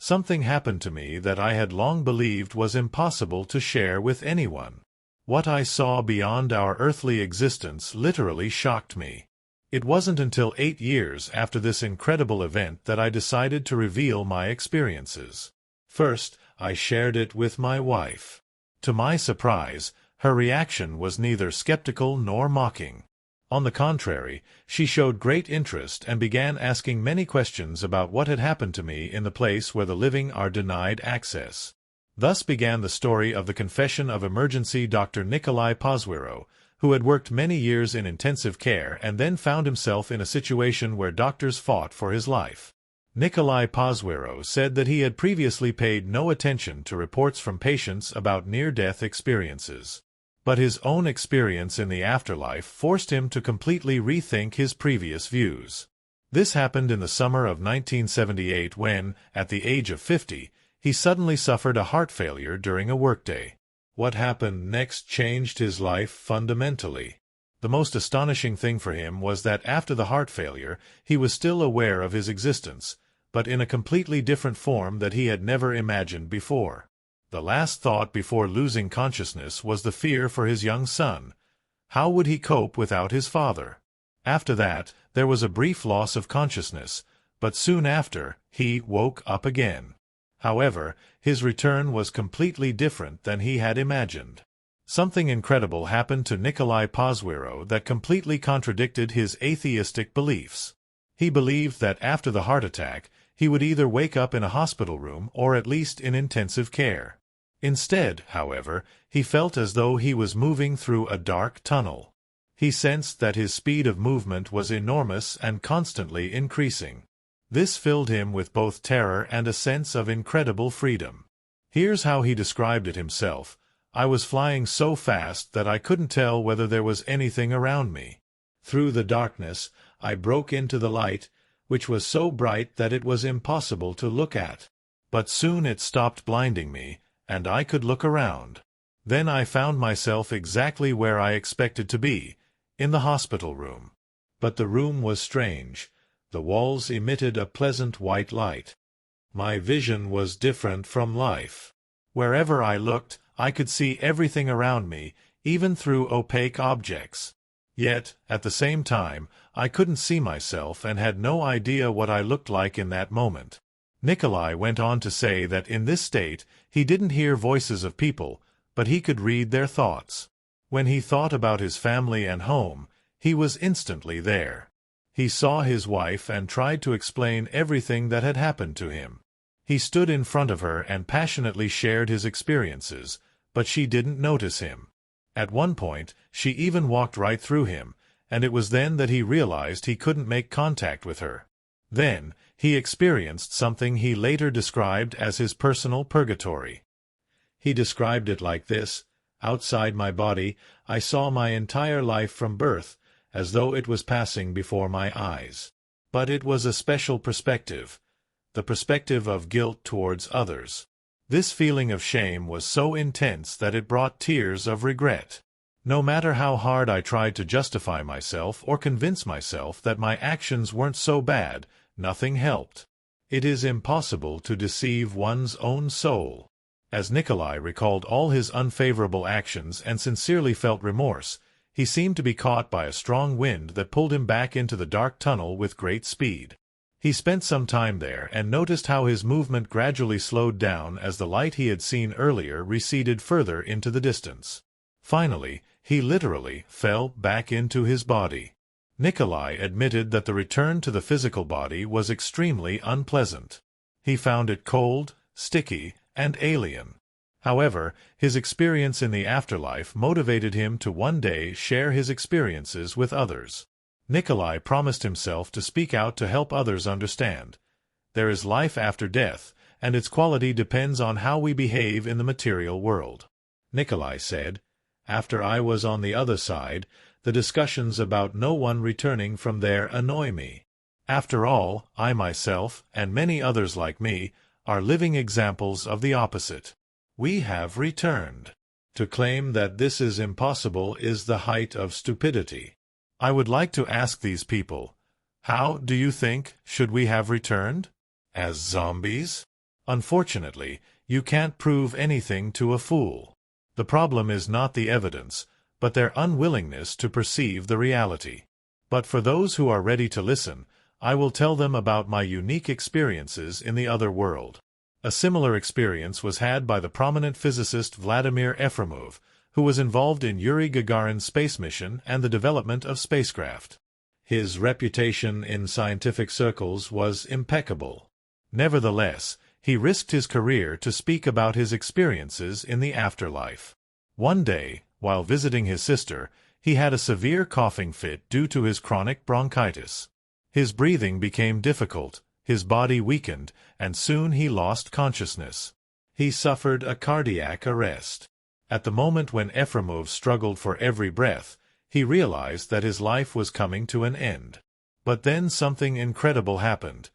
Something happened to me that I had long believed was impossible to share with anyone. What I saw beyond our earthly existence literally shocked me. It wasn't until 8 years after this incredible event that I decided to reveal my experiences. First, I shared it with my wife. To my surprise, her reaction was neither skeptical nor mocking. On the contrary, she showed great interest and began asking many questions about what had happened to me in the place where the living are denied access. Thus began the story of the confession of emergency Dr. Nikolai Podswirow, who had worked many years in intensive care and then found himself in a situation where doctors fought for his life. Nikolai Podswirow said that he had previously paid no attention to reports from patients about near-death experiences. But his own experience in the afterlife forced him to completely rethink his previous views. This happened in the summer of 1978 when, at the age of 50, he suddenly suffered a heart failure during a workday. What happened next changed his life fundamentally. The most astonishing thing for him was that after the heart failure, he was still aware of his existence, but in a completely different form that he had never imagined before. The last thought before losing consciousness was the fear for his young son. How would he cope without his father? After that, there was a brief loss of consciousness, but soon after, he woke up again. However, his return was completely different than he had imagined. Something incredible happened to Nikolai Podswirow that completely contradicted his atheistic beliefs. He believed that after the heart attack, he would either wake up in a hospital room or at least in intensive care. Instead, however, he felt as though he was moving through a dark tunnel. He sensed that his speed of movement was enormous and constantly increasing. This filled him with both terror and a sense of incredible freedom. Here's how he described it himself. I was flying so fast that I couldn't tell whether there was anything around me. Through the darkness, I broke into the light, which was so bright that it was impossible to look at. But soon it stopped blinding me, and I could look around. Then I found myself exactly where I expected to be, in the hospital room. But the room was strange. The walls emitted a pleasant white light. My vision was different from life. Wherever I looked, I could see everything around me, even through opaque objects. Yet, at the same time, I couldn't see myself and had no idea what I looked like in that moment. Nikolai went on to say that in this state, he didn't hear voices of people, but he could read their thoughts. When he thought about his family and home, he was instantly there. He saw his wife and tried to explain everything that had happened to him. He stood in front of her and passionately shared his experiences, but she didn't notice him. At one point, she even walked right through him, and it was then that he realized he couldn't make contact with her. Then, he experienced something he later described as his personal purgatory. He described it like this: outside my body, I saw my entire life from birth, as though it was passing before my eyes. But it was a special perspective, the perspective of guilt towards others. This feeling of shame was so intense that it brought tears of regret. No matter how hard I tried to justify myself or convince myself that my actions weren't so bad, nothing helped. It is impossible to deceive one's own soul. As Nikolai recalled all his unfavorable actions and sincerely felt remorse, he seemed to be caught by a strong wind that pulled him back into the dark tunnel with great speed. He spent some time there and noticed how his movement gradually slowed down as the light he had seen earlier receded further into the distance. Finally, he literally fell back into his body. Nikolai admitted that the return to the physical body was extremely unpleasant. He found it cold, sticky, and alien. However, his experience in the afterlife motivated him to one day share his experiences with others. Nikolai promised himself to speak out to help others understand. There is life after death, and its quality depends on how we behave in the material world. Nikolai said, "After I was on the other side, the discussions about no one returning from there annoy me. After all, I myself, and many others like me, are living examples of the opposite. We have returned. To claim that this is impossible is the height of stupidity. I would like to ask these people, how, do you think, should we have returned? As zombies? Unfortunately, you can't prove anything to a fool. The problem is not the evidence, but their unwillingness to perceive the reality. But for those who are ready to listen, I will tell them about my unique experiences in the other world. A similar experience was had by the prominent physicist Vladimir Efremov, who was involved in Yuri Gagarin's space mission and the development of spacecraft. His reputation in scientific circles was impeccable. Nevertheless, he risked his career to speak about his experiences in the afterlife. One day, while visiting his sister, he had a severe coughing fit due to his chronic bronchitis. His breathing became difficult, his body weakened, and soon he lost consciousness. He suffered a cardiac arrest. At the moment when Efremov struggled for every breath, he realized that his life was coming to an end. But then something incredible happened.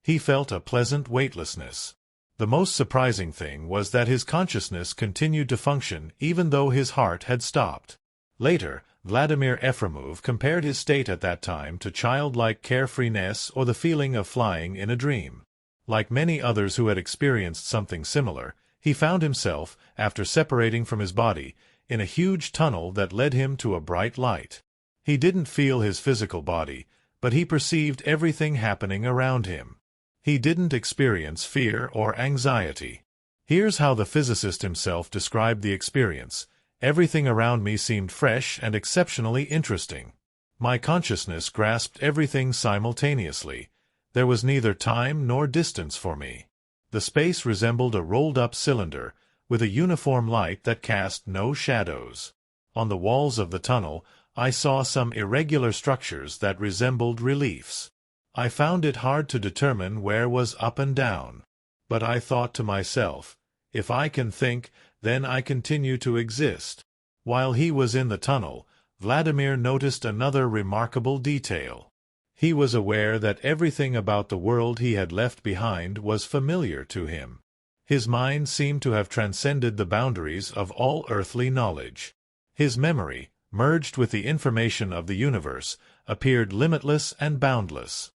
He felt a pleasant weightlessness. The most surprising thing was that his consciousness continued to function even though his heart had stopped. Later, Vladimir Efremov compared his state at that time to childlike carefreeness or the feeling of flying in a dream. Like many others who had experienced something similar, he found himself, after separating from his body, in a huge tunnel that led him to a bright light. He didn't feel his physical body, but he perceived everything happening around him. He didn't experience fear or anxiety. Here's how the physicist himself described the experience. Everything around me seemed fresh and exceptionally interesting. My consciousness grasped everything simultaneously. There was neither time nor distance for me. The space resembled a rolled-up cylinder, with a uniform light that cast no shadows. On the walls of the tunnel, I saw some irregular structures that resembled reliefs. I found it hard to determine where was up and down. But I thought to myself, if I can think, then I continue to exist. While he was in the tunnel, Vladimir noticed another remarkable detail. He was aware that everything about the world he had left behind was familiar to him. His mind seemed to have transcended the boundaries of all earthly knowledge. His memory, merged with the information of the universe, appeared limitless and boundless.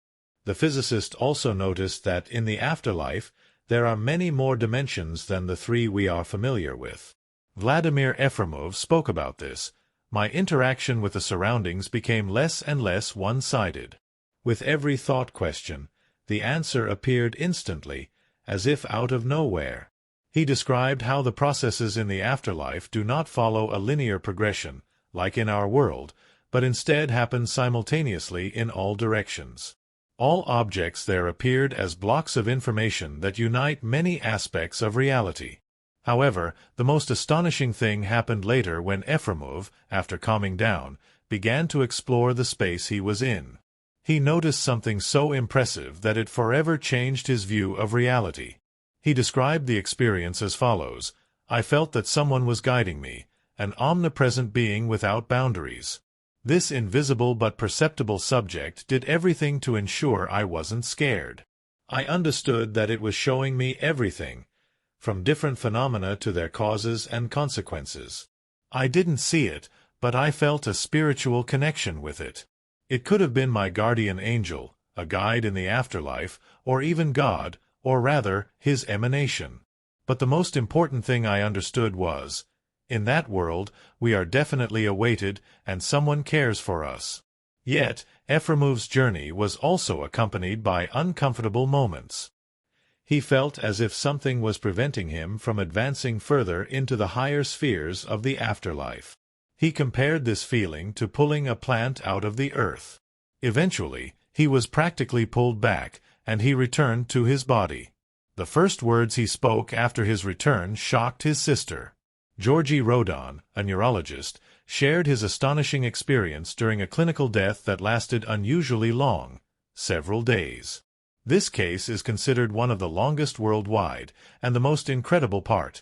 The physicist also noticed that in the afterlife, there are many more dimensions than the three we are familiar with. Vladimir Efremov spoke about this. My interaction with the surroundings became less and less one-sided. With every thought question, the answer appeared instantly, as if out of nowhere. He described how the processes in the afterlife do not follow a linear progression, like in our world, but instead happen simultaneously in all directions. All objects there appeared as blocks of information that unite many aspects of reality. However, the most astonishing thing happened later when Efremov, after calming down, began to explore the space he was in. He noticed something so impressive that it forever changed his view of reality. He described the experience as follows: I felt that someone was guiding me, an omnipresent being without boundaries. This invisible but perceptible subject did everything to ensure I wasn't scared. I understood that it was showing me everything, from different phenomena to their causes and consequences. I didn't see it, but I felt a spiritual connection with it. It could have been my guardian angel, a guide in the afterlife, or even God, or rather, his emanation. But the most important thing I understood was, in that world, we are definitely awaited, and someone cares for us. Yet, Efremov's journey was also accompanied by uncomfortable moments. He felt as if something was preventing him from advancing further into the higher spheres of the afterlife. He compared this feeling to pulling a plant out of the earth. Eventually, he was practically pulled back, and he returned to his body. The first words he spoke after his return shocked his sister. Georgi Rodonai, a neurologist, shared his astonishing experience during a clinical death that lasted unusually long, several days. This case is considered one of the longest worldwide, and the most incredible part.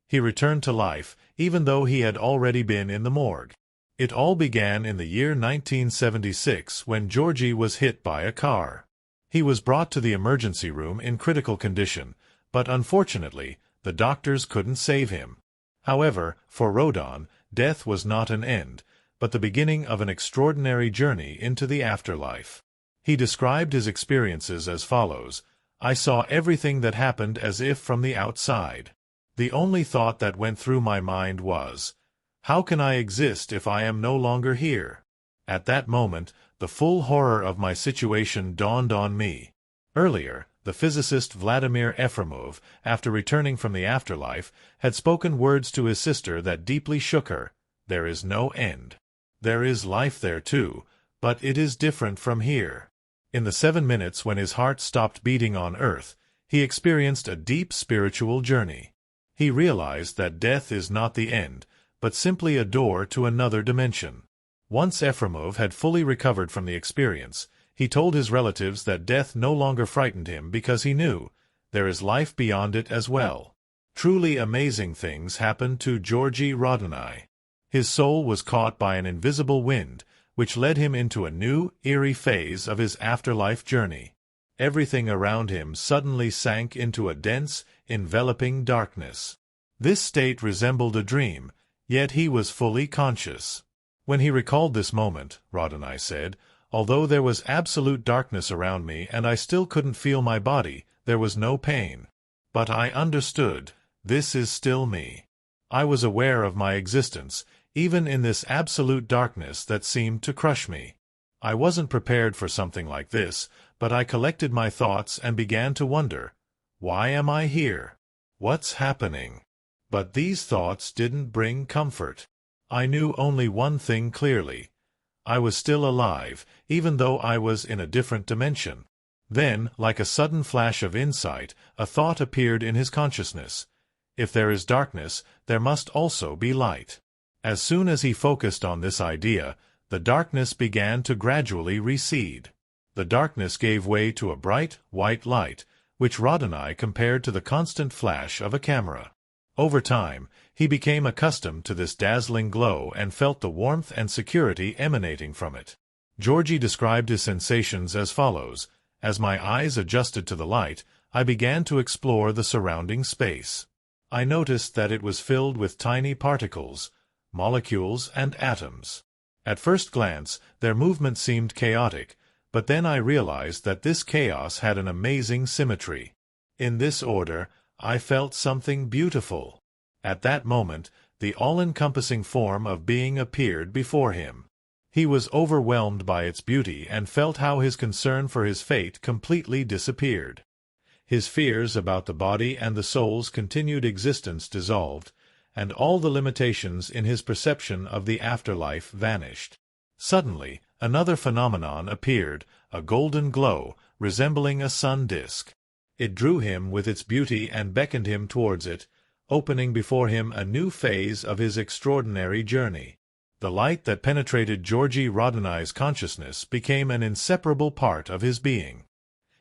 He returned to life, even though he had already been in the morgue. It all began in the year 1976 when Georgi was hit by a car. He was brought to the emergency room in critical condition, but unfortunately, the doctors couldn't save him. However, for Rodonai, death was not an end, but the beginning of an extraordinary journey into the afterlife. He described his experiences as follows: I saw everything that happened as if from the outside. The only thought that went through my mind was, how can I exist if I am no longer here? At that moment, the full horror of my situation dawned on me. Earlier, the physicist Vladimir Efremov, after returning from the afterlife, had spoken words to his sister that deeply shook her. There is no end. There is life there too, but it is different from here. In the 7 minutes when his heart stopped beating on earth, he experienced a deep spiritual journey. He realized that death is not the end, but simply a door to another dimension. Once Efremov had fully recovered from the experience, he told his relatives that death no longer frightened him because he knew there is life beyond it as well. Truly amazing things happened to Georgi Rodonai. His soul was caught by an invisible wind, which led him into a new, eerie phase of his afterlife journey. Everything around him suddenly sank into a dense, enveloping darkness. This state resembled a dream, yet he was fully conscious. When he recalled this moment, Rodonai said, although there was absolute darkness around me and I still couldn't feel my body, there was no pain. But I understood, this is still me. I was aware of my existence, even in this absolute darkness that seemed to crush me. I wasn't prepared for something like this, but I collected my thoughts and began to wonder, why am I here? What's happening? But these thoughts didn't bring comfort. I knew only one thing clearly. I was still alive, even though I was in a different dimension. Then, like a sudden flash of insight, a thought appeared in his consciousness. If there is darkness, there must also be light. As soon as he focused on this idea, the darkness began to gradually recede. The darkness gave way to a bright, white light, which Rodonai compared to the constant flash of a camera. Over time, he became accustomed to this dazzling glow and felt the warmth and security emanating from it. Georgi described his sensations as follows. As my eyes adjusted to the light, I began to explore the surrounding space. I noticed that it was filled with tiny particles, molecules, and atoms. At first glance, their movement seemed chaotic, but then I realized that this chaos had an amazing symmetry. In this order, I felt something beautiful. At that moment, the all-encompassing form of being appeared before him. He was overwhelmed by its beauty and felt how his concern for his fate completely disappeared. His fears about the body and the soul's continued existence dissolved, and all the limitations in his perception of the afterlife vanished. Suddenly, another phenomenon appeared, a golden glow, resembling a sun disk. It drew him with its beauty and beckoned him towards it, opening before him a new phase of his extraordinary journey. The light that penetrated Georgi Rodonai's consciousness became an inseparable part of his being.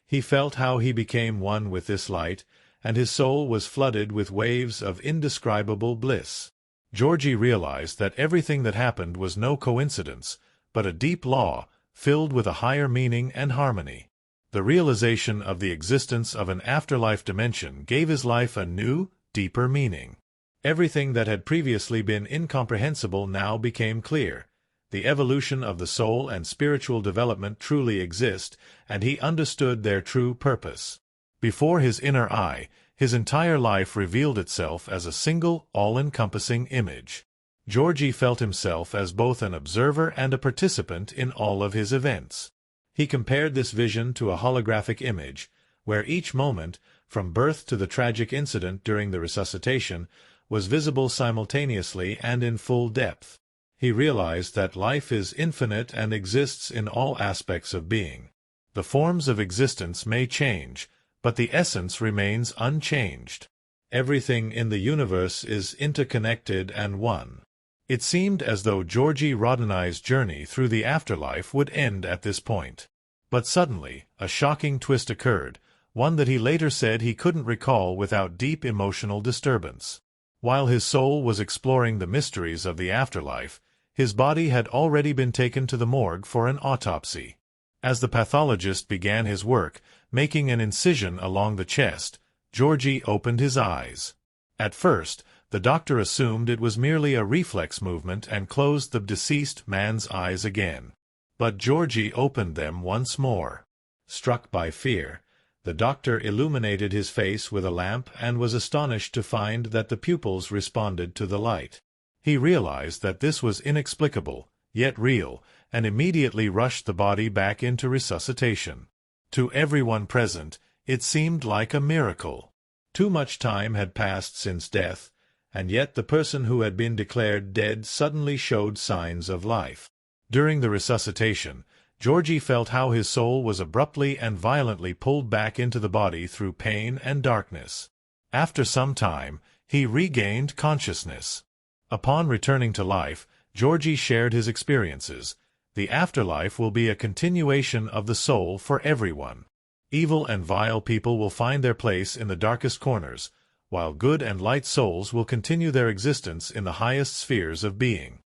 He felt how he became one with this light, and his soul was flooded with waves of indescribable bliss. Georgi realized that everything that happened was no coincidence, but a deep law, filled with a higher meaning and harmony. The realization of the existence of an afterlife dimension gave his life a new, deeper meaning. Everything that had previously been incomprehensible now became clear. The evolution of the soul and spiritual development truly exist, and he understood their true purpose. Before his inner eye, his entire life revealed itself as a single, all-encompassing image. Georgi felt himself as both an observer and a participant in all of his events. He compared this vision to a holographic image, where each moment, from birth to the tragic incident during the resuscitation, was visible simultaneously and in full depth. He realized that life is infinite and exists in all aspects of being. The forms of existence may change, but the essence remains unchanged. Everything in the universe is interconnected and one. It seemed as though Georgi Rodonai's journey through the afterlife would end at this point. But suddenly, a shocking twist occurred, one that he later said he couldn't recall without deep emotional disturbance. While his soul was exploring the mysteries of the afterlife, his body had already been taken to the morgue for an autopsy. As the pathologist began his work, making an incision along the chest, Georgi opened his eyes. At first, the doctor assumed it was merely a reflex movement and closed the deceased man's eyes again. But Georgi opened them once more. Struck by fear, The doctor illuminated his face with a lamp and was astonished to find that the pupils responded to the light. He realized that this was inexplicable, yet real, and immediately rushed the body back into resuscitation. To everyone present, it seemed like a miracle. Too much time had passed since death, and yet the person who had been declared dead suddenly showed signs of life. During the resuscitation, Georgi felt how his soul was abruptly and violently pulled back into the body through pain and darkness. After some time, he regained consciousness. Upon returning to life, Georgi shared his experiences. The afterlife will be a continuation of the soul for everyone. Evil and vile people will find their place in the darkest corners, while good and light souls will continue their existence in the highest spheres of being.